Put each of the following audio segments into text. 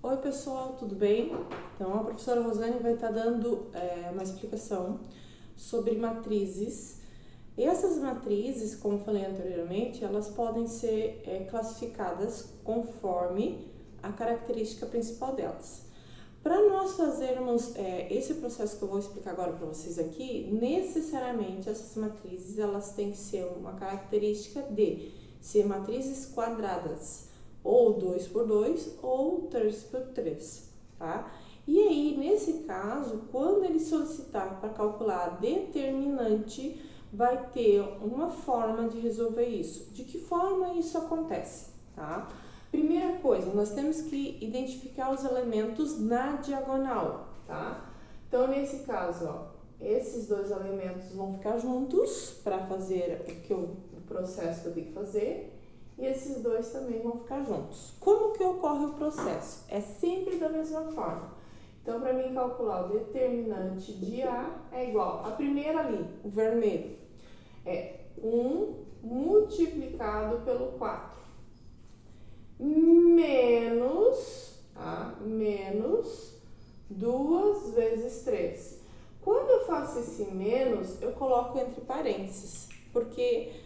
Oi pessoal, tudo bem? Então a professora Rosane vai estar dando uma explicação sobre matrizes. E essas matrizes, como falei anteriormente, elas podem ser classificadas conforme a característica principal delas. Para nós fazermos esse processo que eu vou explicar agora para vocês aqui, necessariamente essas matrizes elas têm que ser uma característica de ser matrizes quadradas, ou 2 por 2 ou 3 por 3, tá? E aí, nesse caso, quando ele solicitar para calcular a determinante, vai ter uma forma de resolver isso. De que forma isso acontece, tá? Primeira coisa, nós temos que identificar os elementos na diagonal, tá? Então, nesse caso, ó, esses dois elementos vão ficar juntos para fazer o processo que eu tenho que fazer. E esses dois também vão ficar juntos. Como que ocorre o processo? É sempre da mesma forma. Então, para mim calcular o determinante de A é igual a primeira ali, o vermelho, é 1 multiplicado pelo 4, menos 2 vezes 3. Quando eu faço esse menos, eu coloco entre parênteses, porque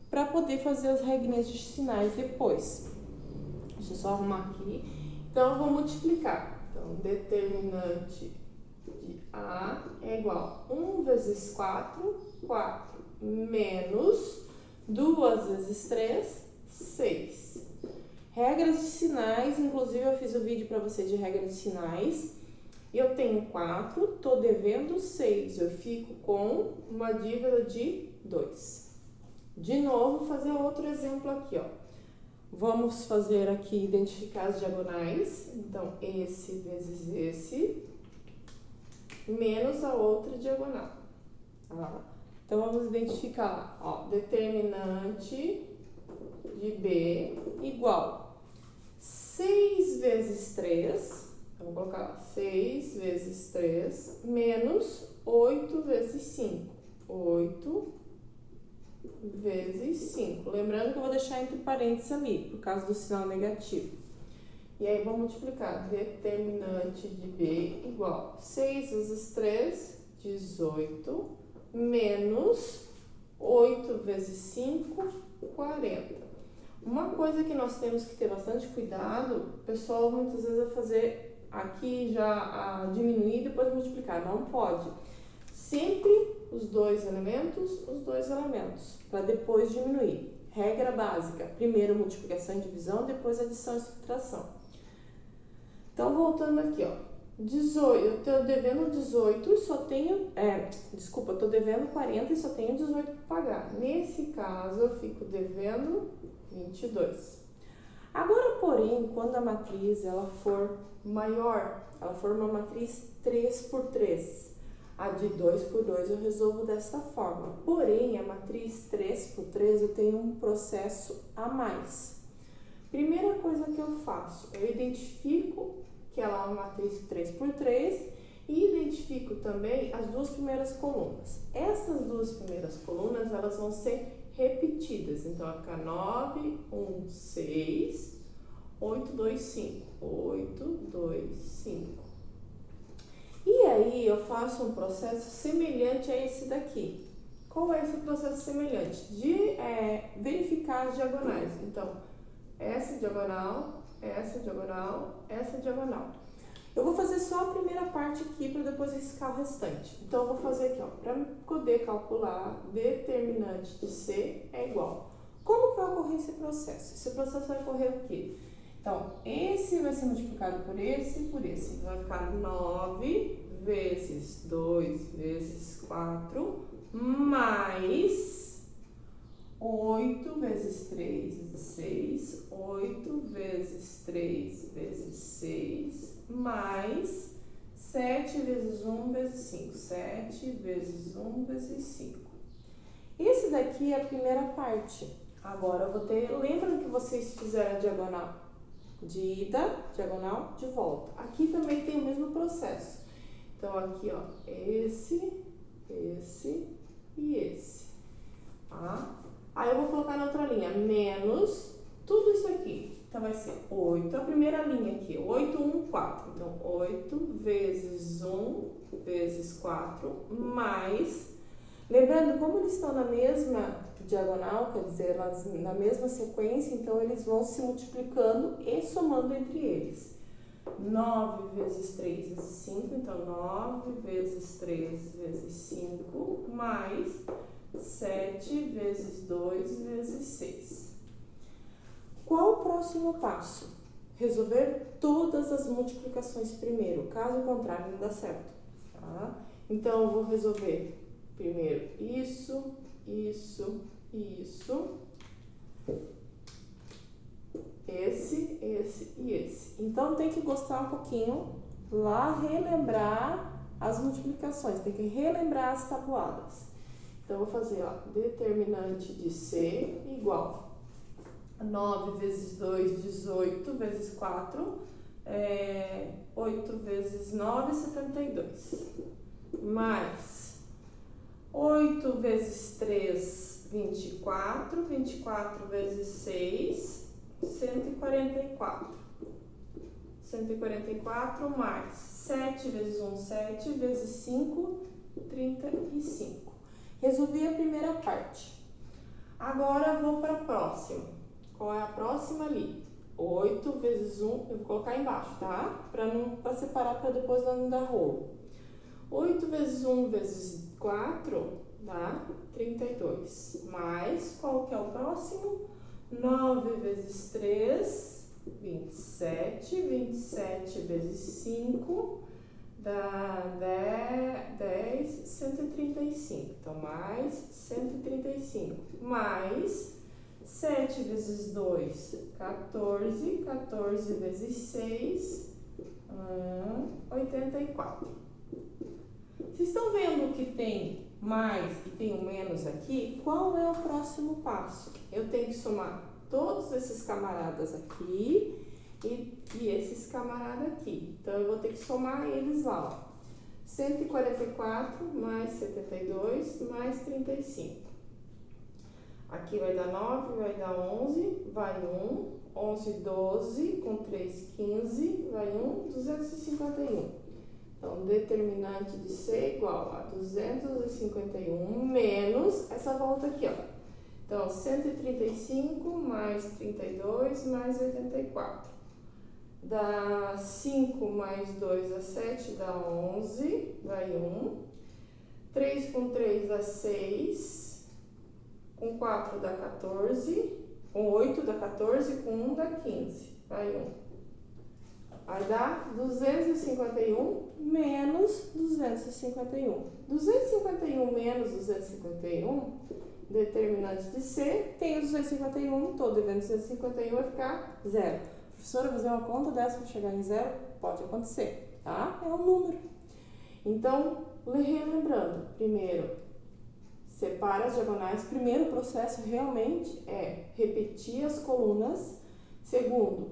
para poder fazer as regrinhas de sinais depois. Deixa eu só arrumar aqui. Então, eu vou multiplicar. Então, determinante de A é igual a 1 vezes 4, 4, menos 2 vezes 3, 6. Regras de sinais, inclusive eu fiz o vídeo para vocês de regra de sinais. Eu tenho 4, estou devendo 6, eu fico com uma dívida de 2. De novo, fazer outro exemplo aqui, ó. Vamos fazer aqui, identificar as diagonais. Então, esse vezes esse, menos a outra diagonal. Tá? Então, vamos identificar, ó, determinante de B igual 6 vezes 3, eu vou colocar 6 vezes 3, menos 8 vezes 5. 8 vezes 5. Lembrando que eu vou deixar entre parênteses ali, por causa do sinal negativo. E aí, vou multiplicar determinante de B igual 6 vezes 3, 18, menos 8 vezes 5, 40. Uma coisa que nós temos que ter bastante cuidado, o pessoal muitas vezes vai fazer aqui já diminuir e depois multiplicar. Não pode. Sempre os dois elementos, para depois diminuir. Regra básica, primeiro multiplicação e divisão, depois adição e subtração. Então, voltando aqui, ó, 18, eu estou devendo 18 e só tenho, eu estou devendo 40 e só tenho 18 para pagar. Nesse caso, eu fico devendo 22. Agora, porém, quando a matriz ela for maior, ela for uma matriz 3 por 3, a de 2 por 2 eu resolvo desta forma. Porém, a matriz 3 por 3 eu tenho um processo a mais. Primeira coisa que eu faço, eu identifico que ela é uma matriz 3 por 3 e identifico também as duas primeiras colunas. Essas duas primeiras colunas, elas vão ser repetidas. Então, vai ficar 9, 1, 6, 8, 2, 5. 8, 2, 5. E aí, eu faço um processo semelhante a esse daqui. Qual é esse processo semelhante? De verificar as diagonais. Então, essa diagonal, essa diagonal, essa diagonal. Eu vou fazer só a primeira parte aqui para depois riscar o restante. Então, eu vou fazer aqui, ó, para poder calcular determinante de C é igual. Como que vai ocorrer esse processo? Esse processo vai ocorrer o quê? Então, esse vai ser multiplicado por esse e por esse. Então, vai ficar 9 vezes 2 vezes 4 mais 8 vezes 3 vezes 6, 8 vezes 3 vezes 6, mais 7 vezes 1 vezes 5. 7 vezes 1 vezes 5. Esse daqui é a primeira parte. Agora eu vou ter... Lembram que vocês fizeram a diagonal de ida, diagonal de volta. Aqui também tem o mesmo processo. Então, aqui, ó, esse e esse. Tá? Aí eu vou colocar na outra linha, menos tudo isso aqui. Então, Então, vai ser 8, a primeira linha aqui, 8, 1, 4. Então, 8 vezes 1 vezes 4, mais... Lembrando, como eles estão na mesma diagonal, quer dizer, na mesma sequência, então eles vão se multiplicando e somando entre eles. 9 vezes 3 vezes 5, então 9 vezes 3 vezes 5, mais 7 vezes 2 vezes 6. Qual o próximo passo? Resolver todas as multiplicações primeiro, caso contrário não dá certo. Tá? Então, eu vou resolver primeiro isso, isso e isso. Esse e esse. Então, tem que gostar um pouquinho lá, relembrar as multiplicações, tem que relembrar as tabuadas. Então, eu vou fazer, ó, determinante de C igual 9 vezes 2, 18, vezes 4, 8 vezes 9, 72. Mais 8 vezes 3, 24, 24 vezes 6, 144. 144 mais 7 vezes 1, 7 vezes 5, 35. Resolvi a primeira parte. Agora vou para a próxima. Qual é a próxima ali? 8 vezes 1, eu vou colocar embaixo, tá? Para separar, para depois não dar rolo. 8 vezes 1 vezes 4 dá 32. Mais, qual que é o próximo? 9 vezes 3, 27. 27 vezes 5 dá 10, 135. Então, mais 135. Mais 7 vezes 2, 14. 14 vezes 6, 84. Vocês estão vendo que tem mais e tem um menos aqui? Qual é o próximo passo? Eu tenho que somar todos esses camaradas aqui e esses camaradas aqui. Então, eu vou ter que somar eles lá, ó. 144 mais 72 mais 35. Aqui vai dar 9, vai dar 11, vai 1, 11, 12, com 3, 15, vai 1, 251. Então, determinante de C igual a 251 menos essa volta aqui, ó. Então, 135 mais 32 mais 84. Dá 5 mais 2 dá 7, dá 11, vai 1. 3 com 3 dá 6. Com 4 dá 14. Com 8 dá 14. Com 1 dá 15. Vai 1. Vai dar 251 menos 251. 251 menos 251, determinante de C, tem o 251, estou devendo 251, vai ficar 0. Professora, fazer uma conta dessa para chegar em 0? Pode acontecer, tá? É um número. Então, relembrando, primeiro, separa as diagonais. Primeiro processo realmente é repetir as colunas. Segundo,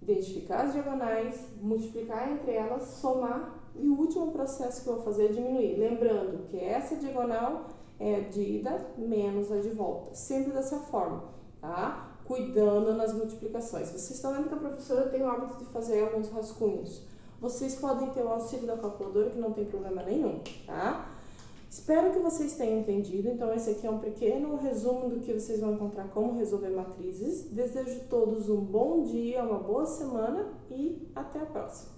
identificar as diagonais, multiplicar entre elas, somar, e o último processo que eu vou fazer é diminuir. Lembrando que essa diagonal é a de ida menos a de volta, sempre dessa forma, tá? Cuidando nas multiplicações. Vocês estão vendo que a professora tem o hábito de fazer alguns rascunhos. Vocês podem ter o auxílio da calculadora, que não tem problema nenhum, tá? Espero que vocês tenham entendido. Então, esse aqui é um pequeno resumo do que vocês vão encontrar como resolver matrizes. Desejo a todos um bom dia, uma boa semana e até a próxima!